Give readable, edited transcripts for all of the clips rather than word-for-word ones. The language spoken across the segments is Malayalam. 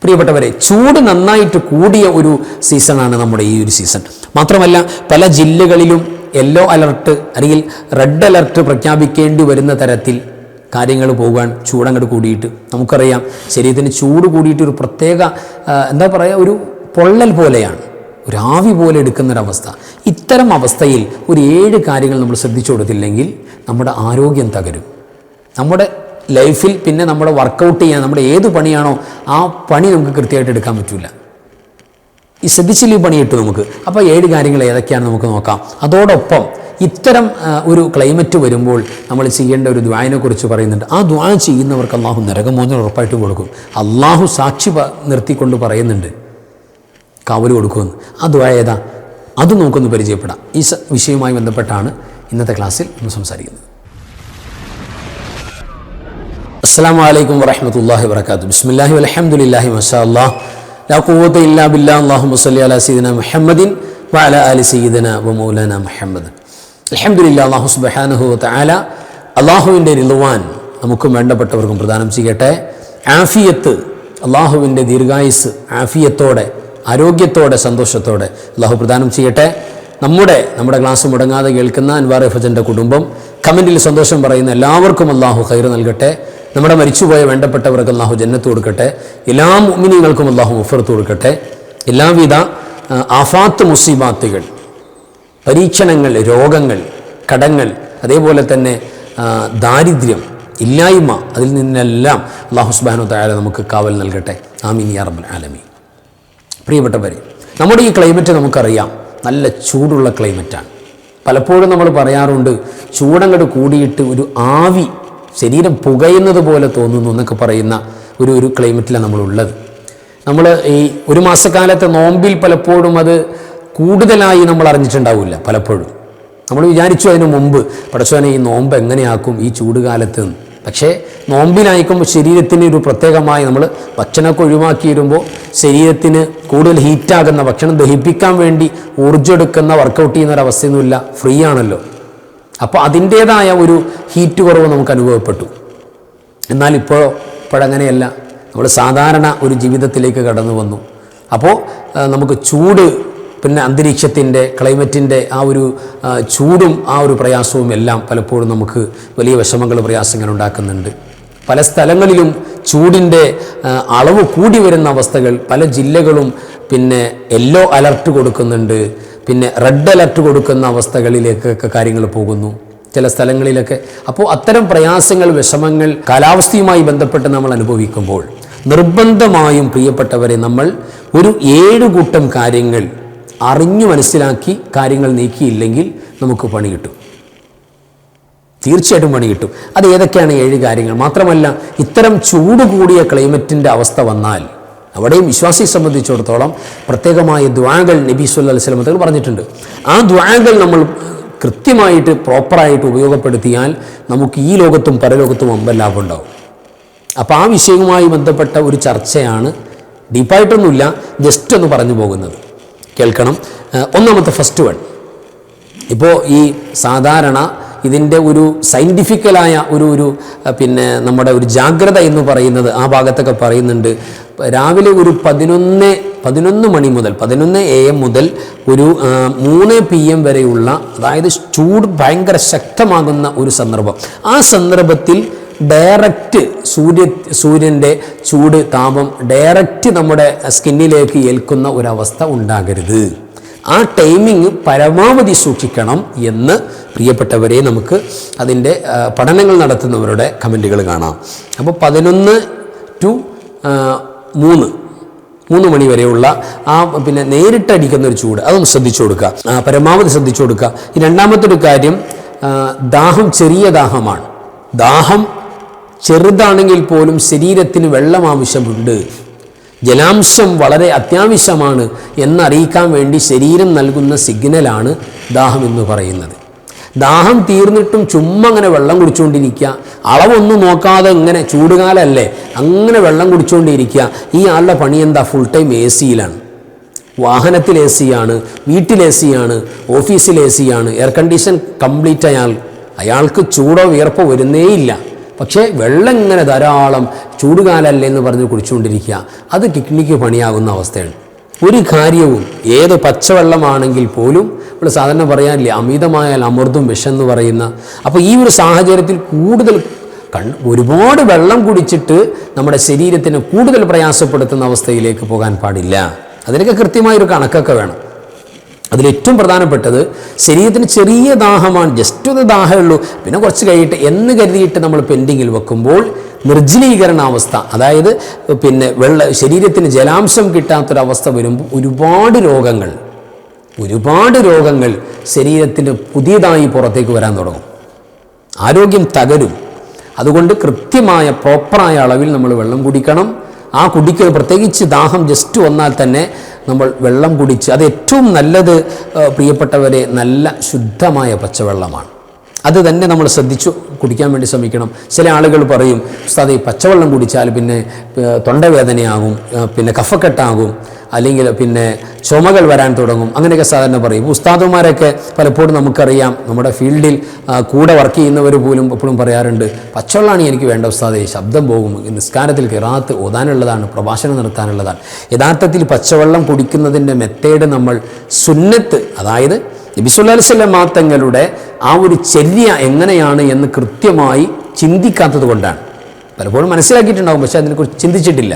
പ്രിയപ്പെട്ടവരെ, ചൂട് നന്നായിട്ട് കൂടിയ ഒരു സീസണാണ് നമ്മുടെ ഈ ഒരു സീസൺ. മാത്രമല്ല പല ജില്ലകളിലും യെല്ലോ അലർട്ട് അല്ലെങ്കിൽ റെഡ് അലർട്ട് പ്രഖ്യാപിക്കേണ്ടി വരുന്ന തരത്തിൽ കാര്യങ്ങൾ പോകാൻ ചൂടങ്ങോട്ട് കൂടിയിട്ട് നമുക്കറിയാം. ശരീരത്തിന് ചൂട് കൂടിയിട്ട് ഒരു പ്രത്യേക എന്താ പറയുക, ഒരു പൊള്ളൽ പോലെയാണ്, ഒരു ആവി പോലെ എടുക്കുന്നൊരവസ്ഥ. ഇത്തരം അവസ്ഥയിൽ ഒരു 7 കാര്യങ്ങൾ നമ്മൾ ശ്രദ്ധിച്ചു കൊടുത്തില്ലെങ്കിൽ നമ്മുടെ ആരോഗ്യം തകരും. നമ്മുടെ ലൈഫിൽ പിന്നെ നമ്മുടെ വർക്കൗട്ട് ചെയ്യാൻ നമ്മുടെ ഏത് പണിയാണോ ആ പണി നമുക്ക് കൃത്യമായിട്ട് എടുക്കാൻ പറ്റില്ല. ഈ ശ്രദ്ധിച്ചില്ല ഈ പണി കിട്ടും നമുക്ക്. അപ്പോൾ 7 കാര്യങ്ങൾ ഏതൊക്കെയാണ് നമുക്ക് നോക്കാം. അതോടൊപ്പം ഇത്തരം ഒരു ക്ലൈമറ്റ് വരുമ്പോൾ നമ്മൾ ചെയ്യേണ്ട ഒരു ദുആനെ കുറിച്ച് പറയുന്നുണ്ട്. ആ ദുആ ചെയ്യുന്നവർക്ക് അള്ളാഹു നരകമോചനം ഉറപ്പായിട്ടും കൊടുക്കും. അള്ളാഹു സാക്ഷി നിർത്തിക്കൊണ്ട് പറയുന്നുണ്ട് കാവല് കൊടുക്കുമെന്ന്. ആ ദുആ ഏതാ? അത് നമുക്കൊന്ന് പരിചയപ്പെടാം. ഈ വിഷയവുമായി ബന്ധപ്പെട്ടാണ് ഇന്നത്തെ ക്ലാസ്സിൽ നമ്മൾ സംസാരിക്കുന്നത്. അസ്സലാമു അലൈക്കും വറഹ്മത്തുള്ളാഹി വബറകാതുഹു. ബിസ്മില്ലാഹി വൽഹംദുലില്ലാഹി മാഷാ അല്ലാഹ് ലാ ഖുവത ഇല്ലാ ബില്ലാഹ്. അല്ലാഹുമ്മ സ്വല്ലി അലാ സയ്യിദിനാ മുഹമ്മദിൻ വഅലാ ആലി സയ്യിദിനാ വമൗലാനാ മുഹമ്മദ്. അൽഹംദുലില്ലാഹ്. അല്ലാഹു സുബ്ഹാനഹു വ തആല അല്ലാഹുവിൻ്റെ റിളവാൻ നമുക്കും വേണ്ടപ്പെട്ടവർക്കും പ്രദാനം ചെയ്യട്ടെ. ആഫിയത്ത്, അല്ലാഹുവിൻ്റെ ദീർഘായുസ് ആഫിയത്തോടെ, ആരോഗ്യത്തോടെ, സന്തോഷത്തോടെ അല്ലാഹു പ്രദാനം ചെയ്യട്ടെ. നമ്മുടെ ക്ലാസ് മുടങ്ങാതെ കേൾക്കുന്ന അൻവാർ ഫജൻ്റെ കുടുംബം, കമൻറ്റിൽ സന്തോഷം പറയുന്ന എല്ലാവർക്കും അല്ലാഹു ഖൈർ നൽകട്ടെ. നമ്മുടെ മരിച്ചുപോയ വേണ്ടപ്പെട്ടവർക്ക് അല്ലാഹു ജന്നത്ത് കൊടുക്കട്ടെ. എല്ലാ മുഅ്മിനീങ്ങൾക്കും അല്ലാഹു മഗ്ഫിറത്ത് കൊടുക്കട്ടെ. എല്ലാവിധ ആഫാത്ത്, മുസീബാത്തുകൾ, പരീക്ഷണങ്ങൾ, രോഗങ്ങൾ, കടങ്ങൾ, അതേപോലെ തന്നെ ദാരിദ്ര്യം, ഇല്ലായ്മ, അതിൽ നിന്നെല്ലാം അല്ലാഹു സുബ്ഹാനഹു വ തആല നമുക്ക് കാവൽ നൽകട്ടെ. ആമീൻ യാ റബ്ബൽ ആലമീൻ. പ്രിയപ്പെട്ടവരെ, നമ്മുടെ ഈ ക്ലൈമറ്റ് നമുക്കറിയാം, നല്ല ചൂടുള്ള ക്ലൈമറ്റാണ്. പലപ്പോഴും നമ്മൾ പറയാറുണ്ട്, ചൂടങ്ങോട്ട് കൂടിയിട്ട് ഒരു ആവി, ശരീരം പുകയുന്നത് പോലെ തോന്നുന്നു എന്നൊക്കെ പറയുന്ന ഒരു ക്ലൈമറ്റിലാണ് നമ്മളുള്ളത്. നമ്മൾ ഈ ഒരു മാസക്കാലത്തെ നോമ്പിൽ പലപ്പോഴും അത് കൂടുതലായി നമ്മൾ അറിഞ്ഞിട്ടുണ്ടാവില്ല. പലപ്പോഴും നമ്മൾ വിചാരിച്ചു അതിന് മുമ്പ്, പടച്ചോനെ ഈ നോമ്പ് എങ്ങനെയാക്കും ഈ ചൂടുകാലത്ത്. പക്ഷേ നോമ്പിനായിക്കുമ്പോൾ ശരീരത്തിന് ഒരു പ്രത്യേകമായി നമ്മൾ ഭക്ഷണമൊക്കെ ഒഴിവാക്കി വരുമ്പോൾ ശരീരത്തിന് കൂടുതൽ ഹീറ്റാകുന്ന, ഭക്ഷണം ദഹിപ്പിക്കാൻ വേണ്ടി ഊർജ്ജമെടുക്കുന്ന, വർക്കൗട്ട് ചെയ്യുന്ന ഒരവസ്ഥയൊന്നുമില്ല, ഫ്രീ ആണല്ലോ. അപ്പോൾ അതിൻ്റേതായ ഒരു ഹീറ്റ് കുറവ് നമുക്ക് അനുഭവപ്പെട്ടു. എന്നാൽ ഇപ്പോഴങ്ങനെയല്ല, നമ്മൾ സാധാരണ ഒരു ജീവിതത്തിലേക്ക് കടന്നു വന്നു. അപ്പോൾ നമുക്ക് ചൂട്, പിന്നെ അന്തരീക്ഷത്തിൻ്റെ, ക്ലൈമറ്റിൻ്റെ ആ ഒരു ചൂടും ആ ഒരു പ്രയാസവും എല്ലാം പലപ്പോഴും നമുക്ക് വലിയ വിഷമങ്ങൾ, പ്രയാസങ്ങൾ ഉണ്ടാക്കുന്നുണ്ട്. പല സ്ഥലങ്ങളിലും ചൂടിൻ്റെ അളവ് കൂടി വരുന്ന അവസ്ഥകൾ, പല ജില്ലകളും പിന്നെ യെല്ലോ അലർട്ട് കൊടുക്കുന്നുണ്ട്, പിന്നെ റെഡ് അലർട്ട് കൊടുക്കുന്ന അവസ്ഥകളിലേക്കൊക്കെ കാര്യങ്ങൾ പോകുന്നു ചില സ്ഥലങ്ങളിലൊക്കെ. അപ്പോൾ അത്തരം പ്രയാസങ്ങൾ, വിഷമങ്ങൾ കാലാവസ്ഥയുമായി ബന്ധപ്പെട്ട് നമ്മൾ അനുഭവിക്കുമ്പോൾ നിർബന്ധമായും പ്രിയപ്പെട്ടവരെ നമ്മൾ ഒരു 7 കൂട്ടം കാര്യങ്ങൾ അറിഞ്ഞു മനസ്സിലാക്കി കാര്യങ്ങൾ നീക്കിയില്ലെങ്കിൽ നമുക്ക് പണി കിട്ടും, തീർച്ചയായിട്ടും പണി കിട്ടും. അത് ഏതൊക്കെയാണ് 7 കാര്യങ്ങൾ? മാത്രമല്ല ഇത്തരം ചൂട് കൂടിയ ക്ലൈമറ്റിൻ്റെ അവസ്ഥ വന്നാൽ അവിടെയും വിശ്വാസിയെ സംബന്ധിച്ചിടത്തോളം പ്രത്യേകമായ ദുആകൾ നബി സല്ലല്ലാഹു അലൈഹി വസല്ലം തങ്ങൾ പറഞ്ഞിട്ടുണ്ട്. ആ ദുആകൾ നമ്മൾ കൃത്യമായിട്ട് പ്രോപ്പറായിട്ട് ഉപയോഗപ്പെടുത്തിയാൽ നമുക്ക് ഈ ലോകത്തും പരലോകത്തും അമ്പലാഭം ഉണ്ടാവും. അപ്പോൾ ആ വിഷയവുമായി ബന്ധപ്പെട്ട ഒരു ചർച്ചയാണ്, ഡീപ്പായിട്ടൊന്നുമില്ല, ജസ്റ്റ് ഒന്ന് പറഞ്ഞു പോകുന്നത്, കേൾക്കണം. ഒന്നാമത്തെ ഫസ്റ്റ് വൺ, ഇപ്പോൾ ഈ സാധാരണ ഇതിൻ്റെ ഒരു സയൻറ്റിഫിക്കലായ ഒരു പിന്നെ നമ്മുടെ ഒരു ജാഗ്രത എന്ന് പറയുന്നത് ആ ഭാഗത്തൊക്കെ പറയുന്നുണ്ട്. രാവിലെ ഒരു 11 മണി മുതൽ 11 AM മുതൽ ഒരു 3 PM വരെയുള്ള, അതായത് ചൂട് ഭയങ്കര ശക്തമാകുന്ന ഒരു സന്ദർഭം. ആ സന്ദർഭത്തിൽ ഡയറക്റ്റ് സൂര്യൻ്റെ ചൂട്, താപം ഡയറക്റ്റ് നമ്മുടെ സ്കിന്നിലേക്ക് ഏൽക്കുന്ന ഒരവസ്ഥ ഉണ്ടാകരുത്. ആ ടൈമിങ് പരമാവധി സൂക്ഷിക്കണം എന്ന് പ്രിയപ്പെട്ടവരെ നമുക്ക് അതിൻ്റെ പഠനങ്ങൾ നടത്തുന്നവരുടെ കമൻറ്റുകൾ കാണാം. അപ്പോൾ 11 to 3 മണി വരെയുള്ള ആ പിന്നെ നേരിട്ടടിക്കുന്ന ഒരു ചൂട് അതൊന്ന് ശ്രദ്ധിച്ചു കൊടുക്കുക, പരമാവധി ശ്രദ്ധിച്ചു കൊടുക്കുക. ഈ രണ്ടാമത്തെ ഒരു കാര്യം, ദാഹം ചെറിയ ദാഹമാണ്. ദാഹം ചെറുതാണെങ്കിൽ പോലും ശരീരത്തിന് വെള്ളം ആവശ്യമുണ്ട്, ജലാംശം വളരെ അത്യാവശ്യമാണ് എന്നറിയിക്കാൻ വേണ്ടി ശരീരം നൽകുന്ന സിഗ്നലാണ് ദാഹം എന്ന് പറയുന്നത്. ദാഹം തീർന്നിട്ടും ചുമ്മാ അങ്ങനെ വെള്ളം കുടിച്ചുകൊണ്ടിരിക്കുക, അളവൊന്നും നോക്കാതെ ഇങ്ങനെ, ചൂടുകാലമല്ലേ, അങ്ങനെ വെള്ളം കുടിച്ചുകൊണ്ടിരിക്കുക. ഈ ആളുടെ പണി എന്താ? ഫുൾ ടൈം AC-യിലാണ്. വാഹനത്തിൽ AC-യാണ്, വീട്ടിൽ AC-യാണ്, ഓഫീസിൽ AC-യാണ്, എയർ കണ്ടീഷൻ കംപ്ലീറ്റ്. അയാൾക്ക് ചൂടോ വിയർപ്പോ വരുന്നേയില്ല. പക്ഷേ വെള്ളം ഇങ്ങനെ ധാരാളം ചൂടുകാലല്ലേ എന്ന് പറഞ്ഞ് കുടിച്ചുകൊണ്ടിരിക്കുക, അത് കിഡ്നിക്ക് പണിയാകുന്ന അവസ്ഥയാണ്. ഒരു കാര്യവും ഏത് പച്ചവെള്ളമാണെങ്കിൽ പോലും നമ്മൾ സാധാരണ പറയാനില്ലേ, അമിതമായാൽ അമൃതും വിഷം പറയുന്ന. അപ്പോൾ ഈ ഒരു സാഹചര്യത്തിൽ കൂടുതൽ ഒരുപാട് വെള്ളം കുടിച്ചിട്ട് നമ്മുടെ ശരീരത്തിന് കൂടുതൽ പ്രയാസപ്പെടുത്തുന്ന അവസ്ഥയിലേക്ക് പോകാൻ പാടില്ല. അതിനൊക്കെ കൃത്യമായൊരു കണക്കൊക്കെ വേണം. അതിലേറ്റവും പ്രധാനപ്പെട്ടത് ശരീരത്തിന് ചെറിയ ദാഹമാണ്, ജസ്റ്റ് ഒന്ന് ദാഹമുള്ളൂ, പിന്നെ കുറച്ച് കഴിയിട്ട് എന്ന് കരുതിയിട്ട് നമ്മൾ പെൻഡിങ്ങിൽ വെക്കുമ്പോൾ നിർജ്ജലീകരണാവസ്ഥ, അതായത് ശരീരത്തിന് ജലാംശം കിട്ടാത്തൊരവസ്ഥ വരുമ്പോൾ ഒരുപാട് രോഗങ്ങൾ ശരീരത്തിന് പുതിയതായി പുറത്തേക്ക് വരാൻ തുടങ്ങും. ആരോഗ്യം തകരും. അതുകൊണ്ട് കൃത്യമായ പ്രോപ്പറായ അളവിൽ നമ്മൾ വെള്ളം കുടിക്കണം. ആ കുടിക്കുന്നത് പ്രത്യേകിച്ച് ദാഹം ജസ്റ്റ് വന്നാൽ തന്നെ നമ്മൾ വെള്ളം കുടിച്ച്, അത് ഏറ്റവും നല്ലത് പ്രിയപ്പെട്ടവരെ നല്ല ശുദ്ധമായ പച്ചവെള്ളമാണ്. അത് തന്നെ നമ്മൾ ശ്രദ്ധിച്ചു കുടിക്കാൻ വേണ്ടി ശ്രമിക്കണം. ചില ആളുകൾ പറയും, ഉസ്താദേ പച്ചവെള്ളം കുടിച്ചാൽ പിന്നെ തൊണ്ടവേദനയാകും, പിന്നെ കഫക്കെട്ടാകും, അല്ലെങ്കിൽ പിന്നെ ചുമകൾ വരാൻ തുടങ്ങും, അങ്ങനെയൊക്കെ സാധാരണ പറയും. ഉസ്താദുമാരൊക്കെ പലപ്പോഴും നമുക്കറിയാം, നമ്മുടെ ഫീൽഡിൽ കൂടെ വർക്ക് ചെയ്യുന്നവർ പോലും എപ്പോഴും പറയാറുണ്ട്, പച്ചവെള്ളമാണ് എനിക്ക് വേണ്ട ഉസ്താദേ, ശബ്ദം പോകും, നിസ്കാരത്തിൽ ഖിറാഅത്ത് ഓതാനുള്ളതാണ്, പ്രഭാഷണം നടത്താനുള്ളതാണ്. യഥാർത്ഥത്തിൽ പച്ചവെള്ളം കുടിക്കുന്നതിൻ്റെ മെത്തേഡ് നമ്മൾ സുന്നത്ത്, അതായത് നബി സല്ലല്ലാഹു അലൈഹി വസല്ലം തങ്ങളുടെ ആ ഒരു ചര്യ എങ്ങനെയാണ് എന്ന് കൃത്യമായി ചിന്തിക്കാത്തത് കൊണ്ടാണ്. പലപ്പോഴും മനസ്സിലാക്കിയിട്ടുണ്ടാകും, പക്ഷേ അതിനെക്കുറിച്ച് ചിന്തിച്ചിട്ടില്ല.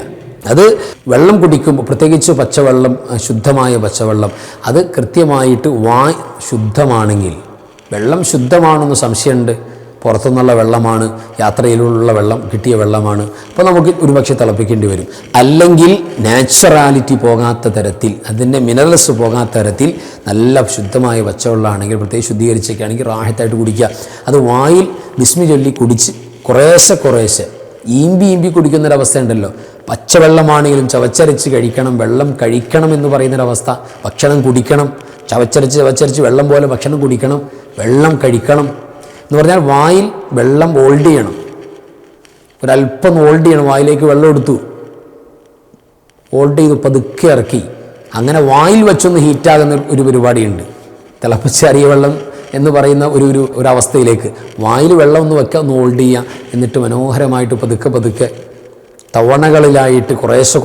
അത് വെള്ളം കുടിക്കുമ്പോൾ പ്രത്യേകിച്ച് പച്ചവെള്ളം, ശുദ്ധമായ പച്ചവെള്ളം, അത് കൃത്യമായിട്ട് ശുദ്ധമാണെങ്കിൽ, വെള്ളം ശുദ്ധമാണെന്ന് സംശയമുണ്ട്, പുറത്തുനിന്നുള്ള വെള്ളമാണ്, യാത്രയിലുള്ള വെള്ളം, കിട്ടിയ വെള്ളമാണ്, അപ്പോൾ നമുക്ക് ഒരുപക്ഷെ തിളപ്പിക്കേണ്ടി വരും. അല്ലെങ്കിൽ നാച്ചുറാലിറ്റി പോകാത്ത തരത്തിൽ, അതിൻ്റെ മിനറൽസ് പോകാത്ത തരത്തിൽ നല്ല ശുദ്ധമായ പച്ചവെള്ളമാണെങ്കിൽ, പ്രത്യേകിച്ച് ശുദ്ധീകരിച്ചൊക്കെയാണെങ്കിൽ റാഹത്തായിട്ട് കുടിക്കുക. അത് വായിൽ ബിസ്മി ചൊല്ലി കുടിച്ച് കുറേശ്ശെ ഈമ്പി കുടിക്കുന്നൊരവസ്ഥ ഉണ്ടല്ലോ. പച്ചവെള്ളമാണെങ്കിലും ചവച്ചരച്ച് കഴിക്കണം, വെള്ളം കഴിക്കണം എന്ന് പറയുന്നൊരവസ്ഥ. ഭക്ഷണം കുടിക്കണം, ചവച്ചരച്ച് വെള്ളം പോലെ ഭക്ഷണം കുടിക്കണം, വെള്ളം കഴിക്കണം എന്ന് പറഞ്ഞാൽ വായിൽ വെള്ളം ഹോൾഡ് ചെയ്യണം, ഒരല്പം ഹോൾഡ് ചെയ്യണം. വായിലേക്ക് വെള്ളം എടുത്തു, ഹോൾഡ് ചെയ്ത് പതുക്കെ ഇറക്കി, അങ്ങനെ വായിൽ വെച്ചൊന്ന് ഹീറ്റാകുന്ന ഒരു പരിപാടിയുണ്ട്. തിളപ്പിച്ചാറിയ വെള്ളം എന്ന് പറയുന്ന ഒരവസ്ഥയിലേക്ക് വായിൽ വെള്ളം ഒന്ന് വെക്കുക, ഒന്ന് ഹോൾഡ് ചെയ്യുക, എന്നിട്ട് മനോഹരമായിട്ട് പതുക്കെ തവണകളിലായിട്ട് കുറേശ്ശെ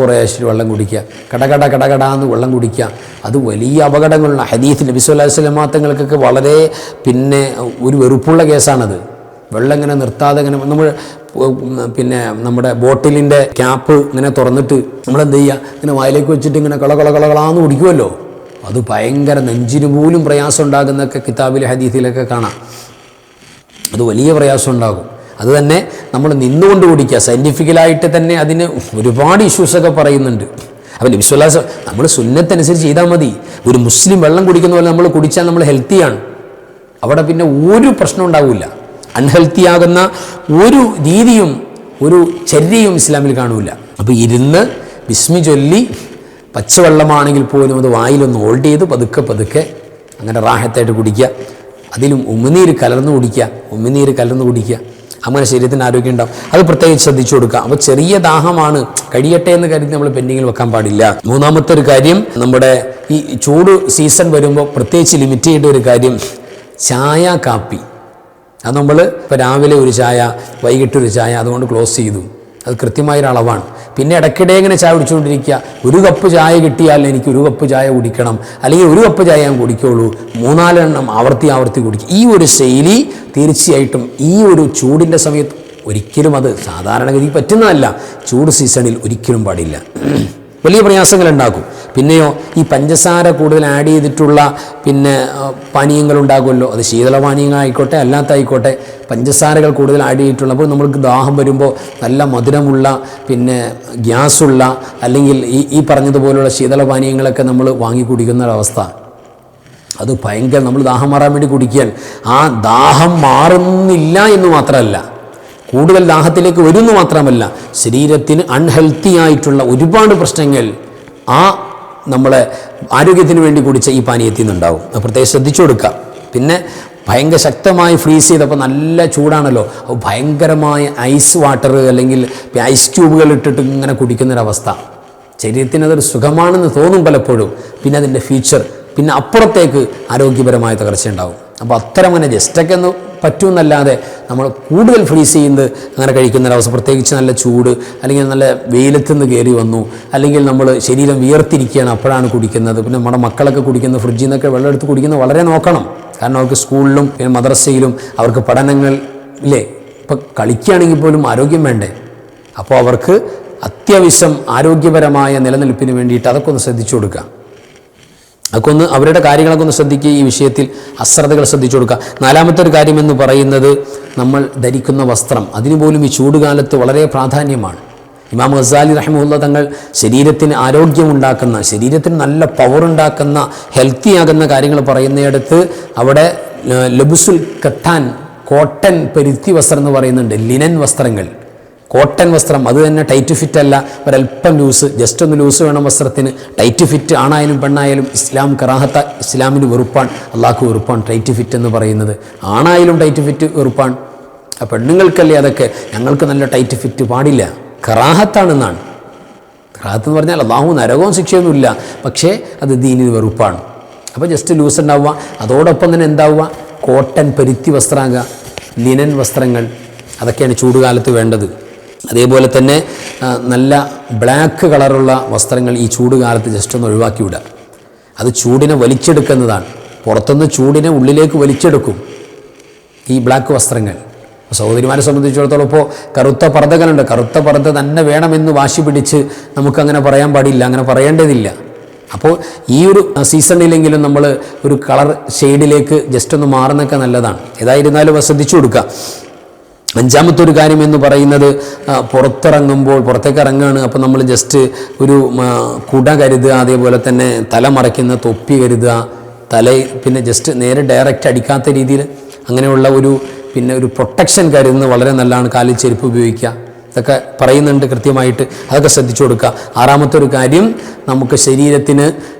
വെള്ളം കുടിക്കുക, കടകടാന്ന് വെള്ളം കുടിക്കുക. അത് വലിയ അപകടങ്ങളുള്ള ഹദീസ് നബി സല്ലല്ലാഹു അലൈഹി വസല്ലം തങ്ങൾക്കൊക്കെ വളരെ ഒരു വെറുപ്പുള്ള കേസാണത്. വെള്ളം ഇങ്ങനെ നിർത്താതെ നമ്മൾ നമ്മുടെ ബോട്ടിലിൻ്റെ ക്യാപ്പ് ഇങ്ങനെ തുറന്നിട്ട് നമ്മളെന്ത് ചെയ്യുക, ഇങ്ങനെ വായിലേക്ക് വെച്ചിട്ട് ഇങ്ങനെ കളകളാന്ന് കുടിക്കുമല്ലോ. അത് ഭയങ്കര നെഞ്ചിന് പോലും പ്രയാസം ഉണ്ടാകുന്നൊക്കെ കിതാബിലെ ഹദീസിലൊക്കെ കാണാം. അത് വലിയ പ്രയാസം ഉണ്ടാകും. അത് തന്നെ നമ്മൾ നിന്നുകൊണ്ട് കുടിക്കുക. സയൻറ്റിഫിക്കലായിട്ട് തന്നെ അതിന് ഒരുപാട് ഇഷ്യൂസൊക്കെ പറയുന്നുണ്ട്. അപ്പോൾ നബി സല്ലല്ലാഹു അലൈഹി വസല്ലം നമ്മൾ സുന്നത്തനുസരിച്ച് ചെയ്താൽ മതി. ഒരു മുസ്ലിം വെള്ളം കുടിക്കുന്ന പോലെ നമ്മൾ കുടിച്ചാൽ നമ്മൾ ഹെൽത്തിയാണ്. അവിടെ പിന്നെ ഒരു പ്രശ്നം ഉണ്ടാവില്ല. അൺഹെൽത്തിയാകുന്ന ഒരു രീതിയും ഒരു ചര്യയും ഇസ്ലാമിൽ കാണൂല. അപ്പോൾ ഇരുന്ന് ബിസ്മി ചൊല്ലി പച്ചവെള്ളമാണെങ്കിൽ പോലും അത് വായിലൊന്ന് ഹോൾഡ് ചെയ്ത് പതുക്കെ അങ്ങനെ റാഹത്തായിട്ട് കുടിക്കുക. അതിലും ഉമിനീര് കലർന്ന് കുടിക്കുക. അങ്ങനെ ശരീരത്തിന് ആരോഗ്യം ഉണ്ടാവും. അത് പ്രത്യേകിച്ച് ശ്രദ്ധിച്ചു കൊടുക്കുക. അപ്പോൾ ചെറിയ ദാഹമാണ്, കഴിയട്ടെ എന്ന് കരുതി നമ്മൾ പെൻഡിങ്ങിൽ വെക്കാൻ പാടില്ല. മൂന്നാമത്തെ ഒരു കാര്യം, നമ്മുടെ ഈ ചൂട് സീസൺ വരുമ്പോൾ പ്രത്യേകിച്ച് ലിമിറ്റ് ചെയ്യേണ്ട ഒരു കാര്യം, ചായ കാപ്പി. അത് നമ്മൾ ഇപ്പോൾ രാവിലെ ഒരു ചായ, വൈകിട്ടൊരു ചായ, അതുകൊണ്ട് ക്ലോസ് ചെയ്തു. അത് കൃത്യമായൊരളവാണ്. പിന്നെ ഇടയ്ക്കിടെ ഇങ്ങനെ ചായ കുടിച്ചുകൊണ്ടിരിക്കുക. ഒരു കപ്പ് ചായ കിട്ടിയാൽ എനിക്ക് ഒരു കപ്പ് ചായ കുടിക്കണം, അല്ലെങ്കിൽ ഒരു കപ്പ് ചായ ഞാൻ കുടിക്കുള്ളൂ, 3-4 എണ്ണം ആവർത്തി കുടിക്കും. ഈ ഒരു ശൈലി തീർച്ചയായിട്ടും ഈ ഒരു ചൂടിൻ്റെ സമയത്ത് ഒരിക്കലും, അത് സാധാരണഗതി പറ്റുന്നതല്ല, ചൂട് സീസണിൽ ഒരിക്കലും പാടില്ല. വലിയ പ്രയാസങ്ങളുണ്ടാക്കും. പിന്നെയോ ഈ പഞ്ചസാര കൂടുതൽ ആഡ് ചെയ്തിട്ടുള്ള പാനീയങ്ങളുണ്ടാകുമല്ലോ. അത് ശീതളപാനീയങ്ങളായിക്കോട്ടെ അല്ലാത്തായിക്കോട്ടെ, പഞ്ചസാരകൾ കൂടുതൽ ആഡ് ചെയ്തിട്ടുള്ള, അപ്പോൾ നമ്മൾക്ക് ദാഹം വരുമ്പോൾ നല്ല മധുരമുള്ള ഗ്യാസുള്ള അല്ലെങ്കിൽ ഈ പറഞ്ഞതുപോലുള്ള ശീതളപാനീയങ്ങളൊക്കെ നമ്മൾ വാങ്ങി കുടിക്കുന്നൊരവസ്ഥ, അത് ഭയങ്കര, നമ്മൾ ദാഹം മാറാൻ വേണ്ടി കുടിക്കാൻ, ആ ദാഹം മാറുന്നില്ല എന്ന് മാത്രമല്ല, കൂടുതൽ ദാഹത്തിലേക്ക് വരുന്നു മാത്രമല്ല, ശരീരത്തിന് അൺഹെൽത്തി ആയിട്ടുള്ള ഒരുപാട് പ്രശ്നങ്ങൾ നമ്മളെ ആരോഗ്യത്തിന് വേണ്ടി കുടിച്ച ഈ പാനീയത്തിൽ നിന്നുണ്ടാവും. പ്രത്യേകം ശ്രദ്ധിച്ചു കൊടുക്കുക. പിന്നെ ഭയങ്കര ശക്തമായി ഫ്രീസ് ചെയ്തപ്പോൾ നല്ല ചൂടാണല്ലോ, അപ്പോൾ ഭയങ്കരമായ ഐസ് വാട്ടർ അല്ലെങ്കിൽ ഐസ് ക്യൂബുകൾ ഇട്ടിട്ട് ഇങ്ങനെ കുടിക്കുന്നൊരവസ്ഥ, ശരീരത്തിന് അതൊരു സുഖമാണെന്ന് തോന്നും പലപ്പോഴും. പിന്നെ അതിൻ്റെ ഫ്യൂച്ചർ, പിന്നെ അപ്പുറത്തേക്ക് ആരോഗ്യപരമായ തകർച്ച ഉണ്ടാവും. അപ്പോൾ അത്തരം അങ്ങനെ ജസ്റ്റൊക്കെ ഒന്ന് പറ്റുമെന്നല്ലാതെ നമ്മൾ കൂടുതൽ ഫ്രീസ് ചെയ്യുന്നത് അങ്ങനെ കഴിക്കുന്നൊരവസ്ഥ, പ്രത്യേകിച്ച് നല്ല ചൂട് അല്ലെങ്കിൽ നല്ല വെയിലത്തുനിന്ന് കയറി വന്നു, അല്ലെങ്കിൽ നമ്മൾ ശരീരം വിയർത്തിരിക്കുകയാണ് അപ്പോഴാണ് കുടിക്കുന്നത്. പിന്നെ നമ്മുടെ മക്കളൊക്കെ കുടിക്കുന്ന ഫ്രിഡ്ജിൽ നിന്നൊക്കെ വെള്ളം എടുത്ത് കുടിക്കുന്നത് വളരെ നോക്കണം. കാരണം അവർക്ക് സ്കൂളിലും പിന്നെ മദ്രസയിലും അവർക്ക് പഠനങ്ങൾ ഇല്ലേ, ഇപ്പം കളിക്കുകയാണെങ്കിൽ പോലും ആരോഗ്യം വേണ്ടേ. അപ്പോൾ അവർക്ക് അത്യാവശ്യം ആരോഗ്യപരമായ നിലനിൽപ്പിന് വേണ്ടിയിട്ട് അതൊക്കെ ഒന്ന് ശ്രദ്ധിച്ചു കൊടുക്കുക. അതൊക്കെ ഒന്ന് അവരുടെ കാര്യങ്ങളൊക്കെ ഒന്ന് ശ്രദ്ധിക്കുക. ഈ വിഷയത്തിൽ അശ്രദ്ധകൾ ശ്രദ്ധിച്ചു കൊടുക്കുക. നാലാമത്തെ ഒരു കാര്യം എന്ന് പറയുന്നത് നമ്മൾ ധരിക്കുന്ന വസ്ത്രം, അതിനുപോലും ഈ ചൂടുകാലത്ത് വളരെ പ്രാധാന്യമാണ്. ഇമാം ഗസാലി റഹിമഹുല്ലാ തങ്ങൾ ശരീരത്തിന് ആരോഗ്യമുണ്ടാക്കുന്ന, ശരീരത്തിന് നല്ല പവറുണ്ടാക്കുന്ന, ഹെൽത്തിയാകുന്ന കാര്യങ്ങൾ പറയുന്നിടത്ത് അവിടെ ലബുസുൽ കത്താൻ, കോട്ടൺ പരുത്തി വസ്ത്രം എന്ന് പറയുന്നുണ്ട്. ലിനൻ വസ്ത്രങ്ങൾ, കോട്ടൺ വസ്ത്രം, അത് തന്നെ ടൈറ്റ് ഫിറ്റ് അല്ല, ഒരല്പം ലൂസ്, ജസ്റ്റ് ഒന്ന് ലൂസ് വേണം വസ്ത്രത്തിന്. ടൈറ്റ് ഫിറ്റ് ആണായാലും പെണ്ണായാലും ഇസ്ലാം കറാഹത്ത, ഇസ്ലാമിന് വെറുപ്പാണ്, അള്ളാഹ്ക്ക് വെറുപ്പാണ് ടൈറ്റ് ഫിറ്റ് എന്ന് പറയുന്നത്. ആണായാലും ടൈറ്റ് ഫിറ്റ് വെറുപ്പാണ്. ആ പെണ്ണുങ്ങൾക്കല്ലേ അതൊക്കെ, ഞങ്ങൾക്ക് നല്ല ടൈറ്റ് ഫിറ്റ് പാടില്ല, കറാഹത്താണെന്നാണ്. കറാഹത്ത് എന്ന് പറഞ്ഞാൽ അള്ളാഹു നരകവും ശിക്ഷയൊന്നുമില്ല, പക്ഷേ അത് ദീനിന് വെറുപ്പാണ്. അപ്പോൾ ജസ്റ്റ് ലൂസ് ഉണ്ടാവുക, അതോടൊപ്പം തന്നെ എന്താവുക, കോട്ടൺ പരുത്തി വസ്ത്രമാകുക, ലിനൻ വസ്ത്രങ്ങൾ, അതൊക്കെയാണ് ചൂടുകാലത്ത് വേണ്ടത്. അതേപോലെ തന്നെ നല്ല ബ്ലാക്ക് കളറുള്ള വസ്ത്രങ്ങൾ ഈ ചൂടുകാലത്ത് ജസ്റ്റ് ഒന്ന് ഒഴിവാക്കി വിടുക. അത് ചൂടിനെ വലിച്ചെടുക്കുന്നതാണ്, പുറത്തുനിന്ന് ചൂടിനെ ഉള്ളിലേക്ക് വലിച്ചെടുക്കും ഈ ബ്ലാക്ക് വസ്ത്രങ്ങൾ. സഹോദരിമാരെ സംബന്ധിച്ചിടത്തോളം ഇപ്പോൾ കറുത്ത പർദ്ദകളുണ്ട്, കറുത്ത പർദ്ദ തന്നെ വേണമെന്ന് വാശി പിടിച്ച് നമുക്കങ്ങനെ പറയാൻ പാടില്ല, അങ്ങനെ പറയേണ്ടതില്ല. അപ്പോൾ ഈ ഒരു സീസണിലെങ്കിലും നമ്മൾ ഒരു കളർ ഷെയ്ഡിലേക്ക് ജസ്റ്റ് ഒന്ന് മാറുന്നൊക്കെ നല്ലതാണ്. ഏതായിരുന്നാലും ശ്രദ്ധിച്ചു കൊടുക്കുക. അഞ്ചാമത്തെ ഒരു കാര്യം എന്ന് പറയുന്നത്, പുറത്തിറങ്ങുമ്പോൾ, പുറത്തേക്ക് ഇറങ്ങുകയാണ്, അപ്പോൾ നമ്മൾ ജസ്റ്റ് ഒരു കുട കരുതുക, അതേപോലെ തന്നെ തല മറയ്ക്കുന്ന തൊപ്പി കരുതുക, പിന്നെ ജസ്റ്റ് നേരെ ഡയറക്റ്റ് അടിക്കാത്ത രീതിയിൽ അങ്ങനെയുള്ള ഒരു പ്രൊട്ടക്ഷൻ കരുതുന്നത് വളരെ നല്ലതാണ്. കാലിൽ ചെരുപ്പ് ഉപയോഗിക്കുക, ഇതൊക്കെ പറയുന്നുണ്ട് കൃത്യമായിട്ട്, അതൊക്കെ ശ്രദ്ധിച്ചു കൊടുക്കുക. ആറാമത്തെ ഒരു കാര്യം, നമുക്ക് ശരീരത്തിന്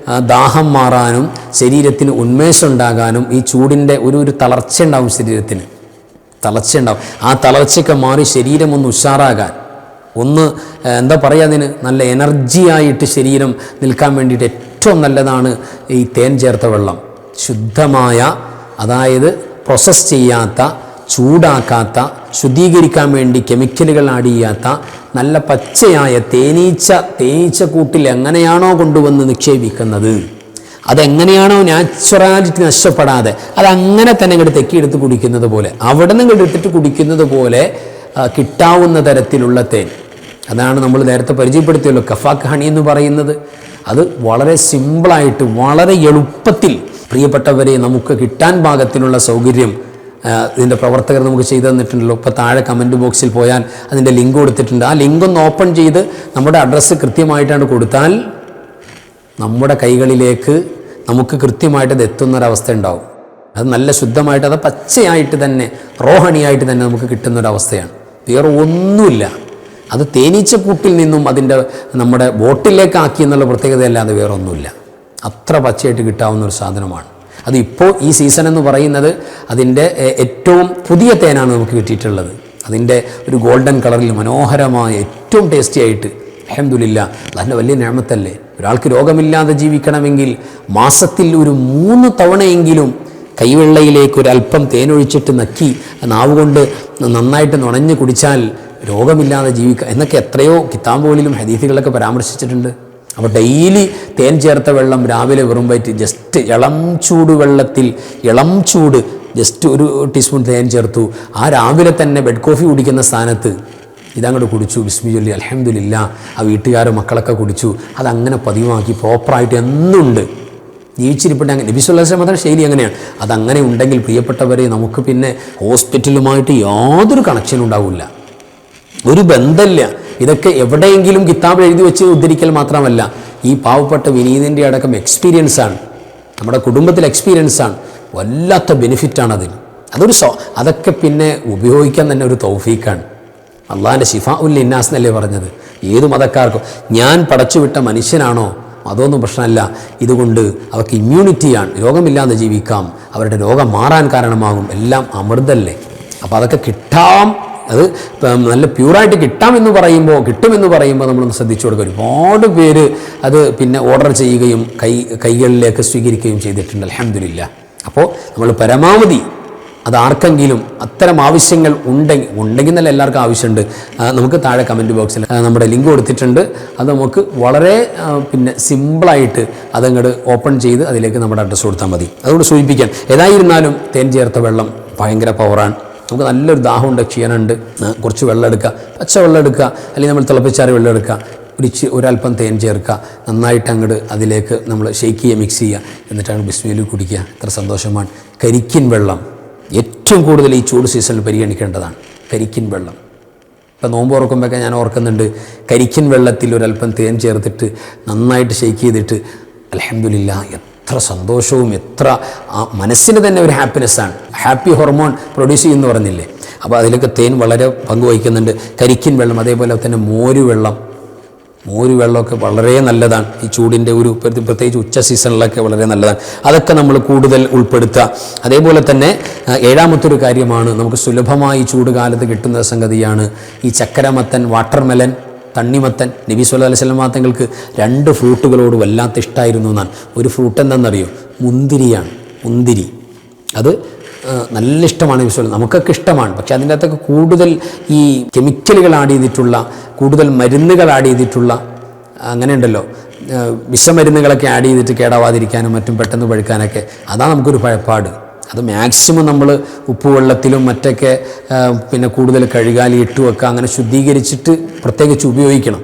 ദാഹം മാറാനും ശരീരത്തിന് ഉന്മേഷം ഉണ്ടാകാനും ഈ ചൂടിൻ്റെ ഒരു തളർച്ച ഉണ്ടാവും, ശരീരത്തിന് തളർച്ചയുണ്ടാവും. ആ തളർച്ചയൊക്കെ മാറി ശരീരം ഒന്ന് ഉഷാറാകാൻ, ഒന്ന് എന്താ പറയുക, അതിന് നല്ല എനർജിയായിട്ട് ശരീരം നിൽക്കാൻ വേണ്ടിയിട്ട് ഏറ്റവും നല്ലതാണ് ഈ തേൻ ചേർത്ത വെള്ളം. ശുദ്ധമായ, അതായത് പ്രോസസ്സ് ചെയ്യാത്ത, ചൂടാക്കാത്ത, ശുദ്ധീകരിക്കാൻ വേണ്ടി കെമിക്കലുകൾ ആഡ് ചെയ്യാത്ത നല്ല പച്ചയായ തേനീച്ച കൂട്ടിൽ എങ്ങനെയാണോ കൊണ്ടുവന്ന് നിക്ഷേപിക്കുന്നത്, അതെങ്ങനെയാണോ നാച്ചുറാലിറ്റി നഷ്ടപ്പെടാതെ അതങ്ങനെ തന്നെ ഇങ്ങോട്ട് തെക്കിയെടുത്ത് കുടിക്കുന്നത് പോലെ, അവിടെ നിന്ന് ഇങ്ങോട്ട് എടുത്തിട്ട് കുടിക്കുന്നത് പോലെ കിട്ടാവുന്ന തരത്തിലുള്ള തേൻ, അതാണ് നമ്മൾ നേരത്തെ പരിചയപ്പെടുത്തിയല്ലോ കഫാക്ക് ഹണി എന്ന് പറയുന്നത്. അത് വളരെ സിമ്പിളായിട്ട് വളരെ എളുപ്പത്തിൽ പ്രിയപ്പെട്ടവരെ നമുക്ക് കിട്ടാൻ പാകത്തിനുള്ള സൗകര്യം ഇതിൻ്റെ പ്രവർത്തകർ നമുക്ക് ചെയ്തു തന്നിട്ടുണ്ടല്ലോ. ഇപ്പോൾ താഴെ കമൻറ്റ് ബോക്സിൽ പോയാൽ അതിൻ്റെ ലിങ്ക് കൊടുത്തിട്ടുണ്ട്. ആ ലിങ്ക് ഒന്ന് ഓപ്പൺ ചെയ്ത് നമ്മുടെ അഡ്രസ്സ് കൃത്യമായിട്ടാണ് കൊടുത്താൽ നമ്മുടെ കൈകളിലേക്ക് നമുക്ക് കൃത്യമായിട്ട് അത് എത്തുന്നൊരവസ്ഥ ഉണ്ടാവും. അത് നല്ല ശുദ്ധമായിട്ട്, അത് പച്ചയായിട്ട് തന്നെ, റോഹണിയായിട്ട് തന്നെ നമുക്ക് കിട്ടുന്നൊരവസ്ഥയാണ്. വേറെ ഒന്നുമില്ല. അത് തേനീച്ചക്കൂട്ടിൽ നിന്നും നമ്മുടെ ബോട്ടിലേക്ക് ആക്കി എന്നുള്ള പ്രത്യേകതയല്ലാതെ വേറെ ഒന്നുമില്ല. അത്ര പച്ചയായിട്ട് കിട്ടാവുന്ന ഒരു സാധനമാണ്. അത് ഇപ്പോൾ ഈ സീസൺ എന്ന് പറയുന്നത് അതിൻ്റെ ഏറ്റവും പുതിയ തേനാണ് നമുക്ക് കിട്ടിയിട്ടുള്ളത്. അതിൻ്റെ ഒരു ഗോൾഡൻ കളറിൽ മനോഹരമായ ഏറ്റവും ടേസ്റ്റി ആയിട്ട്, അൽഹംദുലില്ലാ, അതിൻ്റെ വലിയ നിഅമത്തല്ലേ. ഒരാൾക്ക് രോഗമില്ലാതെ ജീവിക്കണമെങ്കിൽ മാസത്തിൽ ഒരു 3 തവണയെങ്കിലും കൈവെള്ളയിലേക്ക് ഒരല്പം തേനൊഴിച്ചിട്ട് നക്കി നാവുകൊണ്ട് നന്നായിട്ട് നുണഞ്ഞ് കുടിച്ചാൽ രോഗമില്ലാതെ ജീവിക്കുക എന്നൊക്കെ എത്രയോ കിതാബുകളിലും ഹദീസുകളിലൊക്കെ പരാമർശിച്ചിട്ടുണ്ട്. അപ്പോൾ ഡെയിലി തേൻ ചേർത്ത വെള്ളം രാവിലെ വെറും വയറ്റിൽ ജസ്റ്റ് ഇളം ചൂട് ജസ്റ്റ് ഒരു ടീസ്പൂൺ തേൻ ചേർത്തു. ആ രാവിലെ തന്നെ ബെഡ് കോഫി കുടിക്കുന്ന സ്ഥാനത്ത് ഇതങ്ങോട്ട് കുടിച്ചു, ബിസ്മി ചൊല്ലി, അൽഹംദുലില്ലാ. ആ വീട്ടുകാരും മക്കളൊക്കെ കുടിച്ചു. അതങ്ങനെ പതിവാക്കി പ്രോപ്പറായിട്ട് എന്നുണ്ട് ജീവിച്ചിരിപ്പട്ടെ. നബി സല്ലല്ലാഹു അലൈഹി വസല്ലം ശൈലി അങ്ങനെയാണ്. അതങ്ങനെ ഉണ്ടെങ്കിൽ പ്രിയപ്പെട്ടവരെ നമുക്ക് പിന്നെ ഹോസ്പിറ്റലുമായിട്ട് യാതൊരു കണക്ഷനും ഉണ്ടാവില്ല, ഒരു ബന്ധമില്ല. ഇതൊക്കെ എവിടെയെങ്കിലും കിതാബിൽ എഴുതി വെച്ച് ഉദ്ധരിക്കൽ മാത്രമല്ല, ഈ പാവപ്പെട്ട വിനീതിൻ്റെ അടക്കം എക്സ്പീരിയൻസാണ്, നമ്മുടെ കുടുംബത്തിലെ എക്സ്പീരിയൻസാണ്. വല്ലാത്ത ബെനിഫിറ്റാണ് അതിന്. അതൊക്കെ പിന്നെ ഉപയോഗിക്കാൻ തന്നെ ഒരു തൗഫീഖാണ്. അള്ളാഹിൻ്റെ ശിഫാഉൽ ലിന്നാസ് എന്നല്ലേ പറഞ്ഞത്. ഏത് മതക്കാർക്കും, ഞാൻ പടച്ചുവിട്ട മനുഷ്യനാണോ അതൊന്നും പ്രശ്നമല്ല, ഇതുകൊണ്ട് അവർക്ക് ഇമ്മ്യൂണിറ്റിയാണ്, രോഗമില്ലാതെ ജീവിക്കാം, അവരുടെ രോഗം മാറാൻ കാരണമാകും, എല്ലാം അമൃതല്ലേ. അപ്പോൾ അതൊക്കെ കിട്ടാം, അത് നല്ല പ്യൂറായിട്ട് കിട്ടുമെന്ന് പറയുമ്പോൾ നമ്മളൊന്ന് ശ്രദ്ധിച്ചു കൊടുക്കുക. ഒരുപാട് പേര് അത് പിന്നെ ഓർഡർ ചെയ്യുകയും കൈകളിലേക്ക് സ്വീകരിക്കുകയും ചെയ്തിട്ടുണ്ട്. അൽഹംദുലില്ലാ. അപ്പോൾ നമ്മൾ പരമാവധി അത് ആർക്കെങ്കിലും അത്തരം ആവശ്യങ്ങൾ ഉണ്ടെങ്കിൽ എന്നല്ല എല്ലാവർക്കും ആവശ്യമുണ്ട്. നമുക്ക് താഴെ കമൻറ്റ് ബോക്സിൽ നമ്മുടെ ലിങ്ക് കൊടുത്തിട്ടുണ്ട്. അത് നമുക്ക് വളരെ സിമ്പിളായിട്ട് അതങ്ങോട്ട് ഓപ്പൺ ചെയ്ത് അതിലേക്ക് നമ്മുടെ അഡ്രസ്സ് കൊടുത്താൽ മതി. അതുകൊണ്ട് സൂചിപ്പിക്കാൻ ഏതായിരുന്നാലും തേൻ ചേർത്ത വെള്ളം ഭയങ്കര പവറാണ്. നമുക്ക് നല്ലൊരു ദാഹമുണ്ട്, ക്ഷീണമുണ്ട്, കുറച്ച് വെള്ളം എടുക്കുക, പച്ച വെള്ളം എടുക്കുക, അല്ലെങ്കിൽ നമ്മൾ തിളപ്പിച്ചാറിയ വെള്ളം എടുക്കുക, ഒരല്പം തേൻ ചേർക്കുക, നന്നായിട്ട് അങ്ങോട്ട് അതിലേക്ക് നമ്മൾ ഷെയ്ക്ക് ചെയ്യുക, മിക്സ് ചെയ്യുക, എന്നിട്ടാണ് ബിസ്മില്ലാ കുടിക്കുക. എത്ര സന്തോഷമാണ്. കരിക്കിൻ വെള്ളം ഏറ്റവും കൂടുതൽ ഈ ചൂട് സീസണിൽ പരിഗണിക്കേണ്ടതാണ്. കരിക്കിൻ വെള്ളം ഇപ്പം നോമ്പ് തുറക്കുമ്പോഴൊക്കെ ഞാൻ ഓർക്കുന്നുണ്ട്, കരിക്കിൻ വെള്ളത്തിൽ ഒരല്പം തേൻ ചേർത്തിട്ട് നന്നായിട്ട് ഷെയ്ക്ക് ചെയ്തിട്ട് അൽഹംദുലില്ലാഹ് എത്ര സന്തോഷവും എത്ര മനസ്സിന് തന്നെ ഒരു ഹാപ്പിനെസ്സാണ്. ഹാപ്പി ഹോർമോൺ പ്രൊഡ്യൂസ് ചെയ്യുമെന്ന് പറഞ്ഞില്ലേ, അപ്പോൾ അതിലൊക്കെ തേൻ വളരെ പങ്കുവഹിക്കുന്നുണ്ട്. കരിക്കിൻ വെള്ളം, അതേപോലെ തന്നെ മോര് വെള്ളമൊക്കെ വളരെ നല്ലതാണ്. ഈ ചൂടിൻ്റെ ഒരു പ്രത്യേകിച്ച് ഉച്ച സീസണിലൊക്കെ വളരെ നല്ലതാണ്. അതൊക്കെ നമ്മൾ കൂടുതൽ ഉൾപ്പെടുത്തുക. അതേപോലെ തന്നെ ഏഴാമത്തൊരു കാര്യമാണ്, നമുക്ക് സുലഭമായി ചൂട് കാലത്ത് കിട്ടുന്ന സംഗതിയാണ് ഈ ചക്കരമത്തൻ, വാട്ടർമെലൻ, തണ്ണിമത്തൻ. നബി സല്ലല്ലാഹു അലൈഹി വസല്ലം തങ്ങൾക്ക് 2 ഫ്രൂട്ടുകളോട് വല്ലാത്ത ഇഷ്ടമായിരുന്നു എന്നാണ്. ഒരു ഫ്രൂട്ട് എന്താണെന്നറിയോ? മുന്തിരിയാണ്. മുന്തിരി അത് നല്ല ഇഷ്ടമാണ് നബി സല്ലല്ലാഹു. നമുക്കൊക്കെ ഇഷ്ടമാണ്. പക്ഷേ അതിൻ്റെ അകത്തൊക്കെ കൂടുതൽ ഈ കെമിക്കലുകൾ ആഡ് ചെയ്തിട്ടുള്ള, കൂടുതൽ മരുന്നുകൾ ആഡ് ചെയ്തിട്ടുള്ള, അങ്ങനെയുണ്ടല്ലോ, വിഷമരുന്നുകളൊക്കെ ആഡ് ചെയ്തിട്ട് കേടാവാതിരിക്കാനും മറ്റും പെട്ടെന്ന് പഴുക്കാനൊക്കെ, അതാണ് നമുക്കൊരു പഴപ്പാട്. അത് മാക്സിമം നമ്മൾ ഉപ്പുവെള്ളത്തിലും മറ്റൊക്കെ കൂടുതൽ കഴുകാലി ഇട്ട് വെക്കുക, അങ്ങനെ ശുദ്ധീകരിച്ചിട്ട് പ്രത്യേകിച്ച് ഉപയോഗിക്കണം.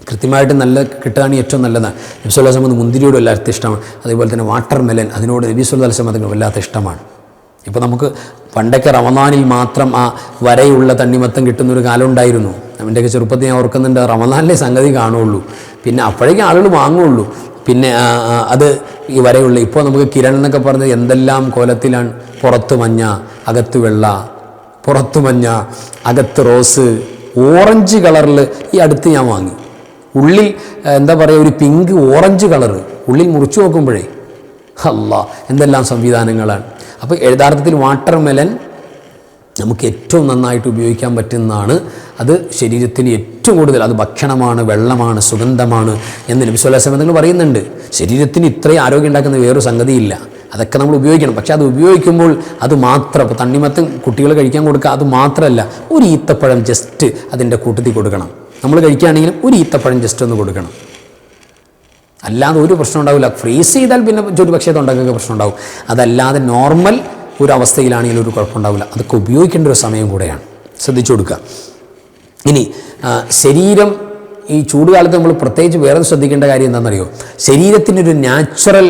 കൃത്യമായിട്ട് നല്ല കിട്ടുകയാണെങ്കിൽ ഏറ്റവും നല്ലതാണ്. നബി സല്ലല്ലാഹു അലൈഹി വസല്ലം മുന്തിരിയോട് വല്ലാത്ത ഇഷ്ടമാണ്. അതേപോലെ തന്നെ വാട്ടർമെലൻ, അതിനോട് നബി സല്ലല്ലാഹു അലൈഹി വസല്ലം വല്ലാത്ത ഇഷ്ടമാണ്. ഇപ്പോൾ നമുക്ക് പണ്ടൊക്കെ റമദാനിൽ മാത്രം ആ വരയുള്ള തണ്ണിമത്തം കിട്ടുന്നൊരു കാലം ഉണ്ടായിരുന്നു. അവൻ്റെയൊക്കെ ചെറുപ്പത്തിൽ ഞാൻ ഓർക്കുന്നുണ്ട്, റമദാനിലെ സംഗതി കാണുള്ളൂ, പിന്നെ അപ്പോഴേക്കും ആളുകൾ വാങ്ങുള്ളൂ. പിന്നെ അത് ഈ വരയുള്ള, ഇപ്പോൾ നമുക്ക് കിരൺ എന്നൊക്കെ പറഞ്ഞ് എന്തെല്ലാം കോലത്തിലാണ്. പുറത്ത് മഞ്ഞ, അകത്ത് വെള്ള, പുറത്ത് മഞ്ഞ, അകത്ത് റോസ്, ഓറഞ്ച് കളറിൽ ഈ അടുത്ത് ഞാൻ വാങ്ങി. ഉള്ളിൽ എന്താ പറയുക, ഒരു പിങ്ക് ഓറഞ്ച് കളറ്, ഉള്ളിൽ മുറിച്ചു നോക്കുമ്പോഴേ അല്ലാ എന്തെല്ലാം സംവിധാനങ്ങളാണ്. അപ്പോൾ യഥാർത്ഥത്തിൽ വാട്ടർമെലൻ നമുക്ക് ഏറ്റവും നന്നായിട്ട് ഉപയോഗിക്കാൻ പറ്റുന്നതാണ്. അത് ശരീരത്തിന് ഏറ്റവും കൂടുതൽ, അത് ഭക്ഷണമാണ്, വെള്ളമാണ്, സുഗന്ധമാണ് എന്ന് നബി സല്ലല്ലാഹു അലൈഹി വസല്ലം പറയുന്നുണ്ട്. ശരീരത്തിന് ഇത്രയും ആരോഗ്യം ഉണ്ടാക്കുന്ന വേറൊരു സംഗതിയില്ല. അതൊക്കെ നമ്മൾ ഉപയോഗിക്കണം. പക്ഷേ അത് ഉപയോഗിക്കുമ്പോൾ അത് മാത്രം, ഇപ്പോൾ തണ്ണിമത്തം കുട്ടികൾ കഴിക്കാൻ കൊടുക്കുക, അത് മാത്രമല്ല, ഒരു ഈത്തപ്പഴം ജസ്റ്റ് അതിൻ്റെ കൂട്ടത്തിൽ കൊടുക്കണം. നമ്മൾ കഴിക്കുകയാണെങ്കിലും ഒരു ഈത്തപ്പഴം ജസ്റ്റ് ഒന്ന് കൊടുക്കണം. അല്ലാതെ ഒരു പ്രശ്നം ഉണ്ടാവില്ല. ഫ്രീസ് ചെയ്താൽ പിന്നെ ഒരു പക്ഷേ തൊണ്ടക്കൊക്കെ പ്രശ്നം ഉണ്ടാവും. അതല്ലാതെ നോർമൽ ഒരു അവസ്ഥയിലാണെങ്കിലും ഒരു കുഴപ്പമുണ്ടാവില്ല. അതൊക്കെ ഉപയോഗിക്കേണ്ട ഒരു സമയം കൂടെയാണ്, ശ്രദ്ധിച്ചു കൊടുക്കുക. ഇനി ശരീരം ഈ ചൂടുകാലത്ത് നമ്മൾ പ്രത്യേകിച്ച് വേറെ ശ്രദ്ധിക്കേണ്ട കാര്യം എന്താണെന്നറിയോ? ശരീരത്തിനൊരു നാച്ചുറൽ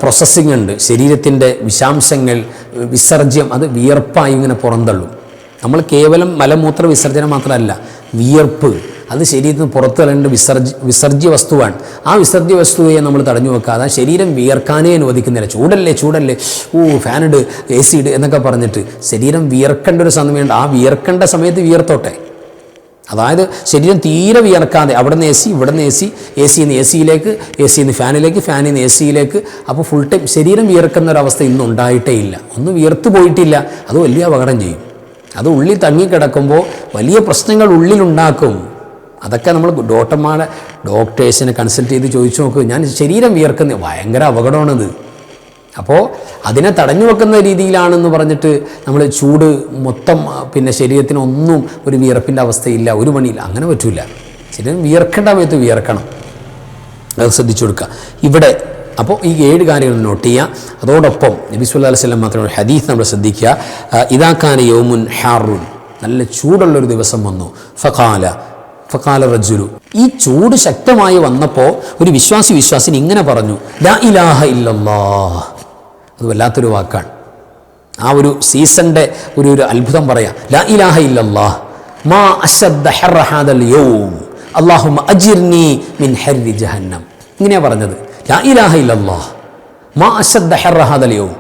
പ്രോസസ്സിംഗ് ഉണ്ട്. ശരീരത്തിൻ്റെ വിഷാംശങ്ങൾ, വിസർജ്യം, അത് വിയർപ്പായി ഇങ്ങനെ പുറന്തള്ളും. നമ്മൾ കേവലം മലമൂത്ര വിസർജനം മാത്രമല്ല, വിയർപ്പ്, അത് ശരീരത്തിന് പുറത്ത് കളയേണ്ട വിസർജ്യ വസ്തുവാണ്. ആ വിസർജ്യ വസ്തുവെ നമ്മൾ തടഞ്ഞു വെക്കാതെ ശരീരം വിയർക്കാനേ അനുവദിക്കുന്നില്ല. ചൂടല്ലേ, ഫാനിട്, AC ഇട് എന്നൊക്കെ പറഞ്ഞിട്ട് ശരീരം വിയർക്കേണ്ട ഒരു സമയമുണ്ട്. ആ വിയർക്കേണ്ട സമയത്ത് വിയർത്തോട്ടെ. അതായത് ശരീരം തീരെ വിയർക്കാതെ, അവിടെ നിന്ന് AC, ഇവിടെ നിന്ന് AC, AC നിന്ന് AC-യിലേക്ക്, AC നിന്ന് ഫാനിലേക്ക്, ഫാനിൽ നിന്ന് AC-യിലേക്ക്, അപ്പോൾ ഫുൾ ടൈം ശരീരം വിയർക്കുന്ന ഒരവസ്ഥ ഇന്നും ഉണ്ടായിട്ടേ ഇല്ല. ഒന്നും വിയർത്ത് പോയിട്ടില്ല. അത് വലിയ അപകടം ചെയ്യും. അത് ഉള്ളിൽ തങ്ങിക്കിടക്കുമ്പോൾ വലിയ പ്രശ്നങ്ങൾ ഉള്ളിലുണ്ടാക്കും. അതൊക്കെ നമ്മൾ ഡോക്ടേഴ്സിനെ കൺസൾട്ട് ചെയ്ത് ചോദിച്ചു നോക്കുക. ഞാൻ ശരീരം വിയർക്കുന്ന ഭയങ്കര അപകടമാണത്. അപ്പോൾ അതിനെ തടഞ്ഞു വെക്കുന്ന രീതിയിലാണെന്ന് പറഞ്ഞിട്ട് നമ്മൾ ചൂട് മൊത്തം ശരീരത്തിനൊന്നും ഒരു വിയർപ്പിൻ്റെ അവസ്ഥയില്ല, ഒരു പണിയില്ല, അങ്ങനെ പറ്റില്ല. ശരീരം വിയർക്കേണ്ട സമയത്ത് വിയർക്കണം. അത് ശ്രദ്ധിച്ചു കൊടുക്കുക ഇവിടെ. അപ്പോൾ ഈ 7 കാര്യങ്ങൾ നോട്ട് ചെയ്യുക. അതോടൊപ്പം നബി സല്ലല്ലാഹു അലൈഹി വസല്ലം മാത്രമേ ഹദീസ് നമ്മൾ ശ്രദ്ധിക്കുക. ഇദാ കാന യൗമുൻ ഹാറുൻ, നല്ല ചൂടുള്ളൊരു ദിവസം വന്നു. ഫഖാല റജുലു, ഈ ചൂട് ശക്തമായി വന്നപ്പോൾ ഒരു വിശ്വാസിനി ഇങ്ങനെ പറഞ്ഞു, ലാ ഇലാഹ ഇല്ലല്ലാഹ്. അത് വല്ലാത്തൊരു വാക്കാണ്. ആ ഒരു സീസണിൻ്റെ ഒരു അത്ഭുതം പറയാം. ലാ ഇലാഹ ഇല്ലല്ലാഹ് മാ അശദ്ദ ഹർറ ഹാദൽ യൗം അല്ലാഹുമ്മ അജിർനി മിൻ ഹർരി ജഹന്നം. ഇങ്ങനെയാണ് പറഞ്ഞത്. ലാ ഇലാഹ ഇല്ലല്ലാഹ് മാ അശദ്ദ ഹർറ ഹാദൽ യൗം.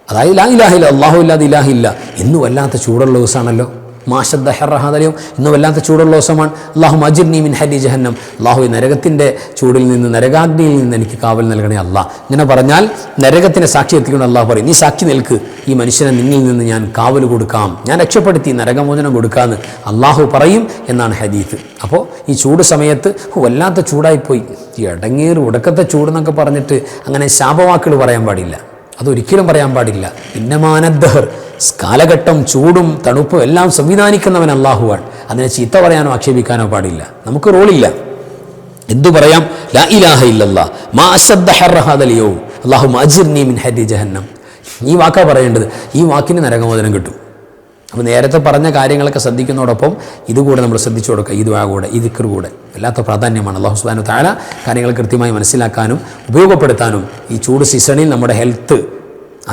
അതായത് ലാ ഇലാഹ ഇല്ല, അല്ലാഹു ഇല്ലാതെ ഇലാഹില്ല. ഇന്ന് വല്ലാത്ത ചൂടുള്ള ദിവസമാണല്ലോ. മാഷദ്ദ ഹർറ ഹാദൽ യൗം, ഇന്ന് വല്ലാത്ത ചൂടുള്ള ദിവസമാണ്. അല്ലാഹുമ്മ അജിർനി മിൻ ഹർരി ജഹന്നം. അല്ലാഹു നരകത്തിൻ്റെ ചൂടിൽ നിന്ന്, നരകാഗ്നിയിൽ നിന്ന് എനിക്ക് കാവൽ നൽകണേ അല്ലാഹ്. ഇങ്ങനെ പറഞ്ഞാൽ നരകത്തിനെ സാക്ഷി എത്തിക്കണം. അല്ലാഹു പറയും, നീ സാക്ഷി നിൽക്ക്, ഈ മനുഷ്യനെ നിന്നിൽ നിന്ന് ഞാൻ കാവൽ കൊടുക്കാം, ഞാൻ രക്ഷപ്പെടുത്തി നരകമോചനം കൊടുക്കാമെന്ന് അല്ലാഹു പറയും എന്നാണ് ഹദീത്ത്. അപ്പോൾ ഈ ചൂട് സമയത്ത് വല്ലാത്ത ചൂടായിപ്പോയി, ഈ ഇടങ്ങേറ് ഉടക്കത്തെ ചൂടെന്നൊക്കെ പറഞ്ഞിട്ട് അങ്ങനെ ശാപവാക്കുകൾ പറയാൻ പാടില്ല. അതൊരിക്കലും പറയാൻ പാടില്ല. ഇന്നമാനദ്ദഹർ, കാലഘട്ടം, ചൂടും തണുപ്പും എല്ലാം സംവിധാനിക്കുന്നവൻ അല്ലാഹുവാണ്. അതിനെ ചീത്ത പറയാനോ ആക്ഷേപിക്കാനോ പാടില്ല. നമുക്ക് റോളില്ല. എന്തു പറയാം? ലാ ഇലാഹ ഇല്ലല്ലാഹ് മാ അശദ്ദ ഹർറ ഹാദൽ യൗം അല്ലാഹുമ്മ അജിർനി മിൻ ഹരി ജഹന്നം. ഈ വാക്കാ പറയേണ്ടത്. ഈ വാക്കിന് നരകമോചനം കിട്ടും. അപ്പോൾ നേരത്തെ പറഞ്ഞ കാര്യങ്ങളൊക്കെ ശ്രദ്ധിക്കുന്നതോടൊപ്പം ഇതുകൂടെ നമ്മൾ ശ്രദ്ധിച്ചു കൊടുക്കുക. ഈ ദുആ കൂടെ, ഈ ദിക്ർ കൂടെ വല്ലാത്ത പ്രാധാന്യമാണ്. അല്ലാഹു സുബ്ഹാനഹു വ തആല കാര്യങ്ങൾ കൃത്യമായി മനസ്സിലാക്കാനും ഉപയോഗപ്പെടുത്താനും ഈ ചൂട് സീസണിൽ നമ്മുടെ ഹെൽത്ത്,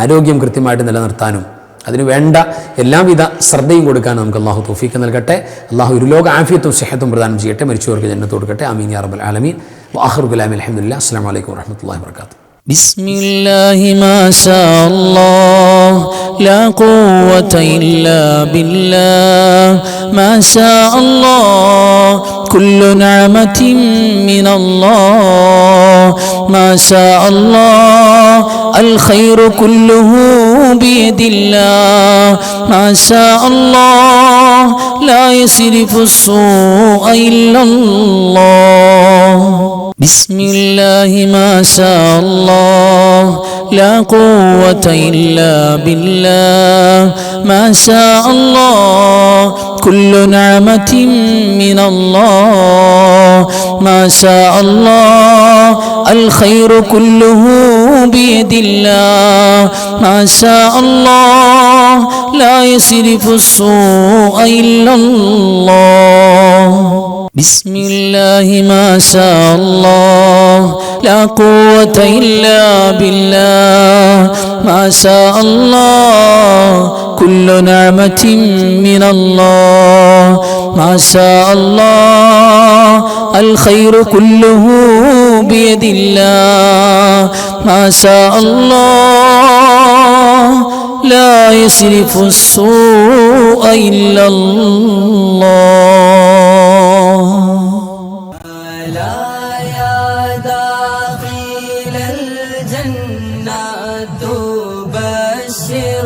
ആരോഗ്യം കൃത്യമായിട്ട് നിലനിർത്താനും അതിന് വേണ്ട എല്ലാവിധ ശ്രദ്ധയും കൊടുക്കാൻ നമുക്ക് അല്ലാഹു തൗഫീഖ് നൽകട്ടെ. അല്ലാഹു ഇരുലോക ആഫിയത്തും സിഹത്തും പ്രദാനം ചെയ്യട്ടെ. മരിച്ചവർക്ക് ജന്നത്ത് കൊടുക്കട്ടെ. ആമീൻ യാ റബ്ബൽ ആലമീൻ. വആഖിറു കലാമി അൽഹംദുലില്ലാഹ്. അസ്സലാമു അലൈക്കും വറഹ്മത്തുള്ളാഹി വബറകാതുഹു. بسم الله ما شاء الله لا قوة إلا بالله ما شاء الله كل نعمة من الله ما شاء الله الخير كله بيد الله ما شاء الله لا يصرف السوء إلا الله بسم الله ما شاء الله لا قوة إلا بالله ما شاء الله كل نعمة من الله ما شاء الله الخير كله بيد الله ما شاء الله لا يصرف السوء إلا الله بسم الله ما شاء الله لا قوة إلا بالله ما شاء الله كل نعمة من الله ما شاء الله الخير كله بيد الله ما شاء الله لا يصرف السوء إلا الله لا يا داخل الجنة تبشر